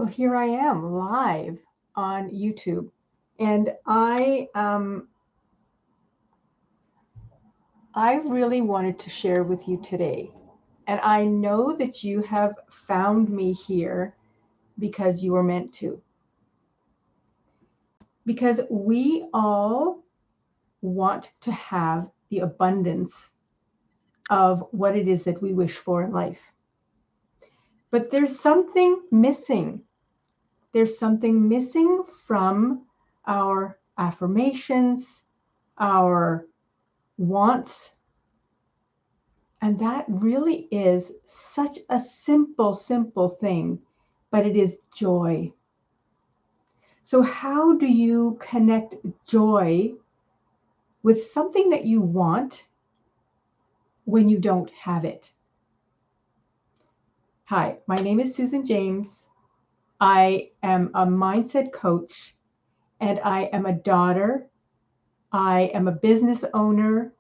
Well, here I am live on YouTube, and I really wanted to share with you today. And I know that you have found me here because you were meant to. Because we all want to have the abundance of what it is that we wish for in life. But there's something missing. There's something missing from our affirmations, our wants. And that really is such a simple thing, but it is joy. So, how do you connect joy with something that you want when you don't have it? Hi, my name is Susan James. I am a mindset coach, and I am a daughter. I am a business owner.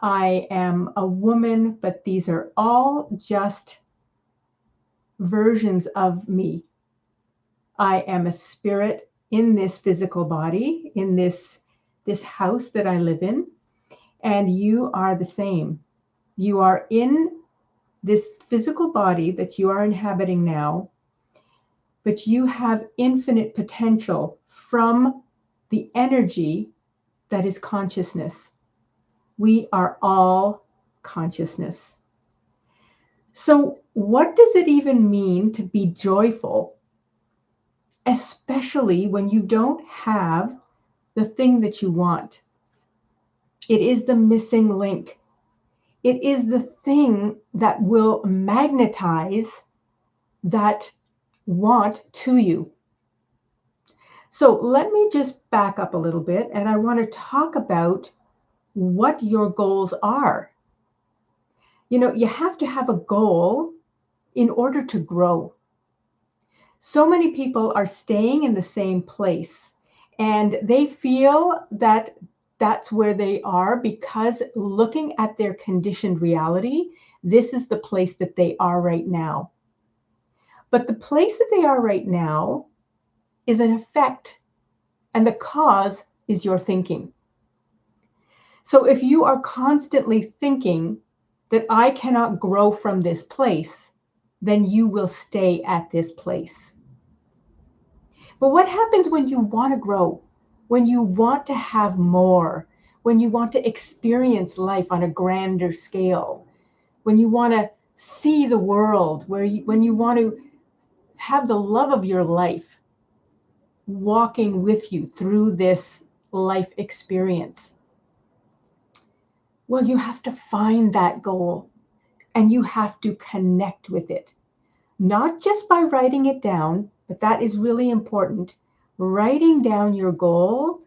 I am a woman, but these are all just versions of me. I am a spirit in this physical body, in this house that I live in, and you are the same. You are in this physical body that you are inhabiting now, but you have infinite potential from the energy that is consciousness. We are all consciousness. So, what does it even mean to be joyful, especially when you don't have the thing that you want? It is the missing link. It is the thing that will magnetize that want to you. So let me just back up a little bit, and I want to talk about what your goals are. You know, you have to have a goal in order to grow. So many people are staying in the same place, and they feel that that's where they are because looking at their conditioned reality, this is the place that they are right now. But the place that they are right now is an effect, and the cause is your thinking. So if you are constantly thinking that I cannot grow from this place, then you will stay at this place. But what happens when you want to grow, when you want to have more, when you want to experience life on a grander scale, when you want to see the world, when you want to have the love of your life walking with you through this life experience? Well, you have to find that goal and you have to connect with it, not just by writing it down, but that is really important. Writing down your goal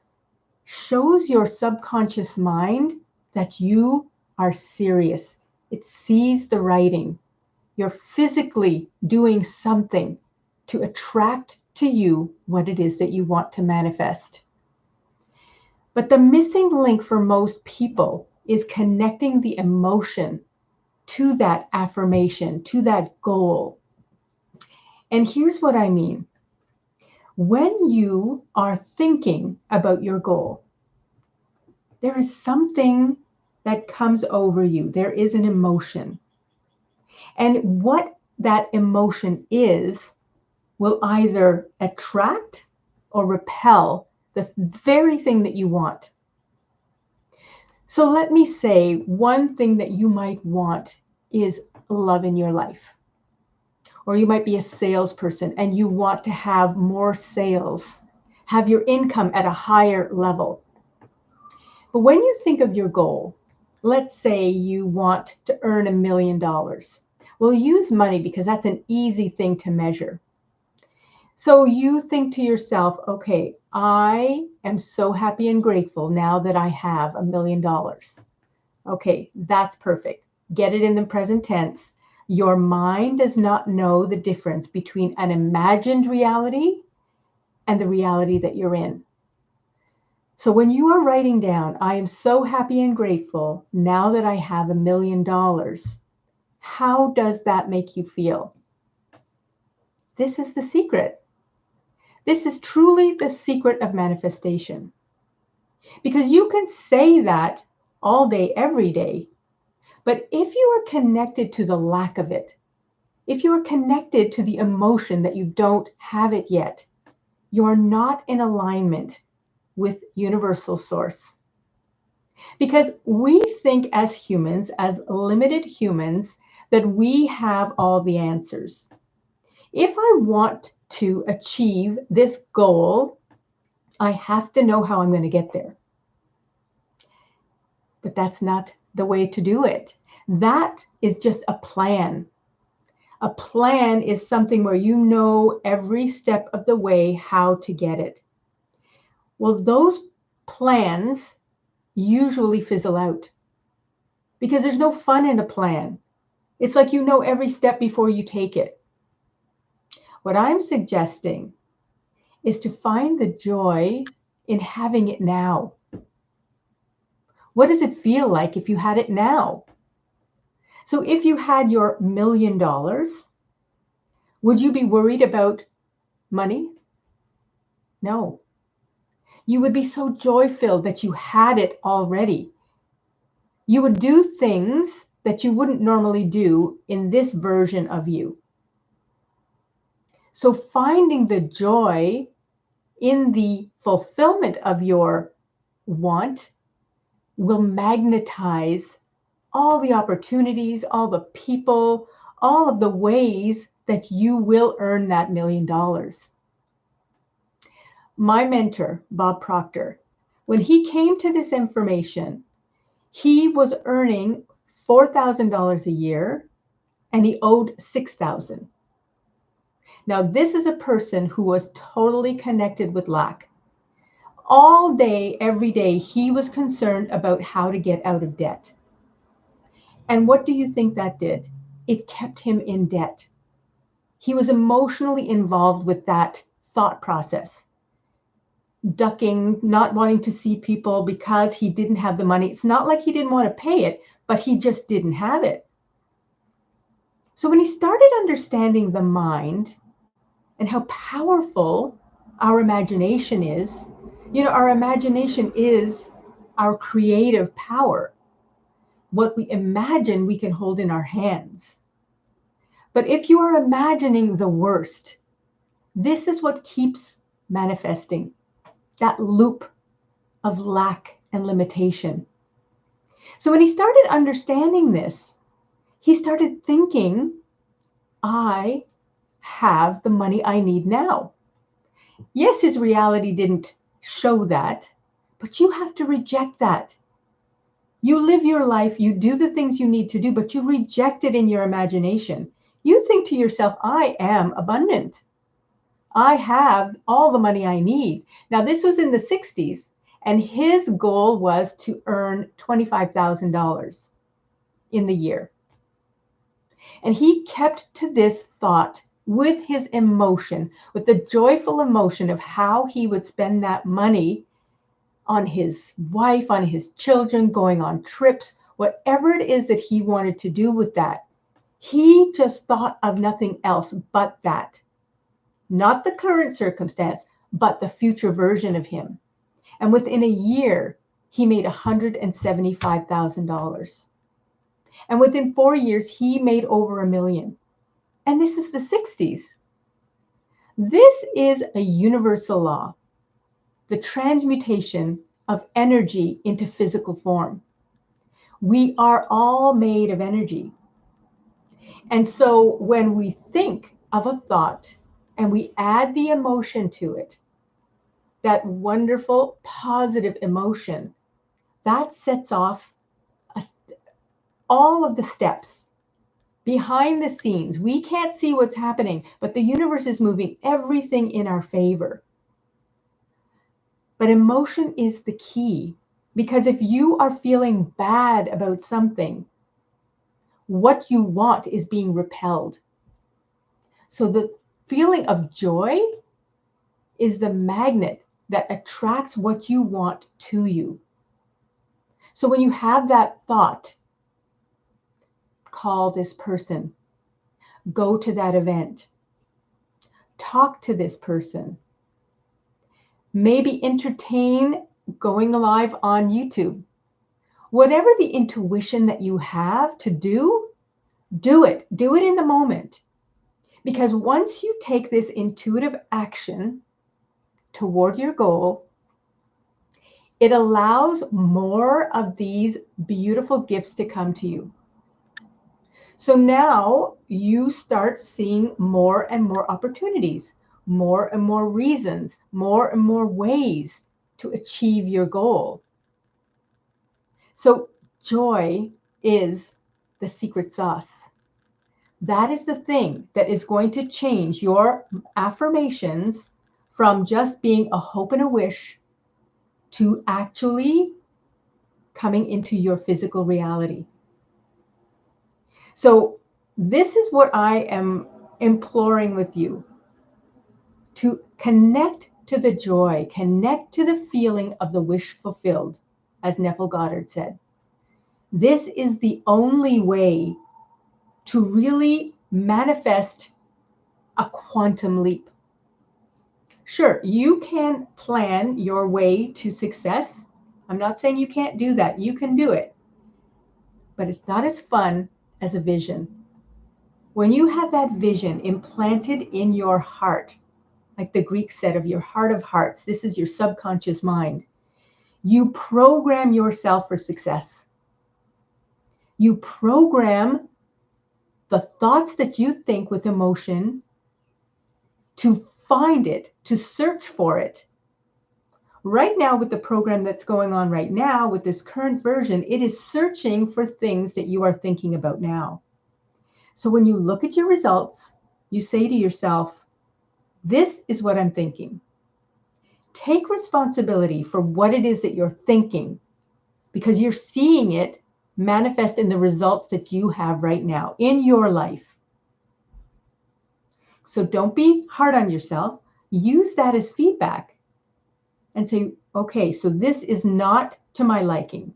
shows your subconscious mind that you are serious. It sees the writing. You're physically doing something to attract to you what it is that you want to manifest. But the missing link for most people is connecting the emotion to that affirmation, to that goal. And here's what I mean. When you are thinking about your goal, there is something that comes over you. There is an emotion. And what that emotion is will either attract or repel the very thing that you want. So let me say one thing that you might want is love in your life. Or you might be a salesperson and you want to have more sales, have your income at a higher level. But when you think of your goal, let's say you want to earn $1 million. We'll use money because that's an easy thing to measure. So you think to yourself, okay, I am so happy and grateful now that I have $1 million. Okay, that's perfect. Get it in the present tense. Your mind does not know the difference between an imagined reality and the reality that you're in. So when you are writing down, I am so happy and grateful now that I have $1 million, how does that make you feel? This is the secret. This is truly the secret of manifestation. Because you can say that all day, every day, but if you are connected to the lack of it, if you are connected to the emotion that you don't have it yet, you are not in alignment with universal source. Because we think as humans, as limited humans, that we have all the answers. If I want to achieve this goal, I have to know how I'm going to get there. But that's not the way to do it. That is just a plan. A plan is something where you know every step of the way how to get it. Well, those plans usually fizzle out because there's no fun in a plan. It's like you know every step before you take it. What I'm suggesting is to find the joy in having it now. What does it feel like if you had it now? So if you had your $1,000,000, would you be worried about money? No. You would be so joy-filled that you had it already. You would do things that you wouldn't normally do in this version of you. So finding the joy in the fulfillment of your want will magnetize all the opportunities, all the people, all of the ways that you will earn that $1,000,000. My mentor, Bob Proctor, when he came to this information, he was earning $4,000 a year and he owed $6,000. Now, this is a person who was totally connected with lack. All day, every day, he was concerned about how to get out of debt. And what do you think that did? It kept him in debt. He was emotionally involved with that thought process, ducking, not wanting to see people because he didn't have the money. It's not like he didn't want to pay it, but he just didn't have it. So when he started understanding the mind and how powerful our imagination is, our imagination is our creative power. What we imagine, we can hold in our hands. But if you are imagining the worst, this is what keeps manifesting, that loop of lack and limitation. So when he started understanding this, he started thinking, I have the money I need now. Yes, his reality didn't show that, but you have to reject that. You live your life, you do the things you need to do, but you reject it in your imagination. You think to yourself, I am abundant. I have all the money I need. Now, this was in the 60s, and his goal was to earn $25,000 in the year. And he kept to this thought with his emotion, with the joyful emotion of how he would spend that money on his wife, on his children, going on trips, whatever it is that he wanted to do with that. He just thought of nothing else but that. Not the current circumstance, but the future version of him. And within a year, he made $175,000. And within 4 years, he made over $1 million. And this is the 60s. This is a universal law, the transmutation of energy into physical form. We are all made of energy. And so when we think of a thought and we add the emotion to it, that wonderful positive emotion, that sets off all of the steps behind the scenes. We can't see what's happening, but the universe is moving everything in our favor. But emotion is the key, because if you are feeling bad about something, what you want is being repelled. So the feeling of joy is the magnet that attracts what you want to you. So when you have that thought, call this person, go to that event, talk to this person, Maybe entertain going live on YouTube. Whatever the intuition that you have to do, do it. Do it in the moment. Because once you take this intuitive action toward your goal, it allows more of these beautiful gifts to come to you. So now you start seeing more and more opportunities, more and more reasons, more and more ways to achieve your goal. So joy is the secret sauce. That is the thing that is going to change your affirmations from just being a hope and a wish to actually coming into your physical reality. So this is what I am imploring with you, to connect to the joy, connect to the feeling of the wish fulfilled, as Neville Goddard said. This is the only way to really manifest a quantum leap. Sure, you can plan your way to success. I'm not saying you can't do that. You can do it. But it's not as fun as a vision. When you have that vision implanted in your heart, like the Greeks said, of your heart of hearts, this is your subconscious mind. You program yourself for success. You program the thoughts that you think with emotion to find it, to search for it. Right now, with the program that's going on right now, with this current version, it is searching for things that you are thinking about now. So when you look at your results, you say to yourself, this is what I'm thinking. Take responsibility for what it is that you're thinking, because you're seeing it manifest in the results that you have right now in your life. So don't be hard on yourself. Use that as feedback and say, okay, so this is not to my liking.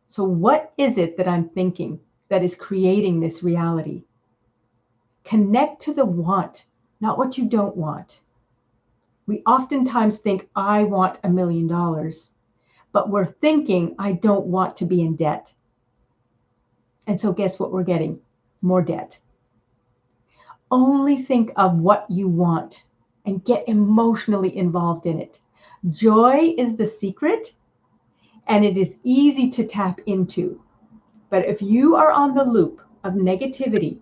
So what is it that I'm thinking that is creating this reality? Connect to the want, not what you don't want. We oftentimes think, I want $1 million, but we're thinking, I don't want to be in debt. And so guess what we're getting? More debt. Only think of what you want and get emotionally involved in it. Joy is the secret, and it is easy to tap into. But if you are on the loop of negativity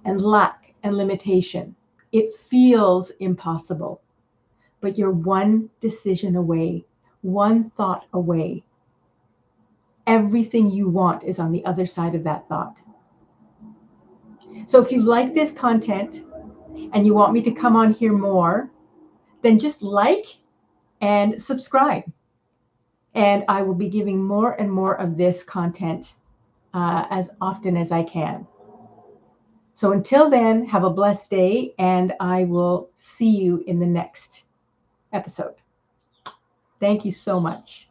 and lack and limitation, it feels impossible. But you're one decision away, one thought away. Everything you want is on the other side of that thought. So if you like this content and you want me to come on here more, then just like and subscribe. And I will be giving more and more of this content as often as I can. So until then, have a blessed day, and I will see you in the next episode. Thank you so much.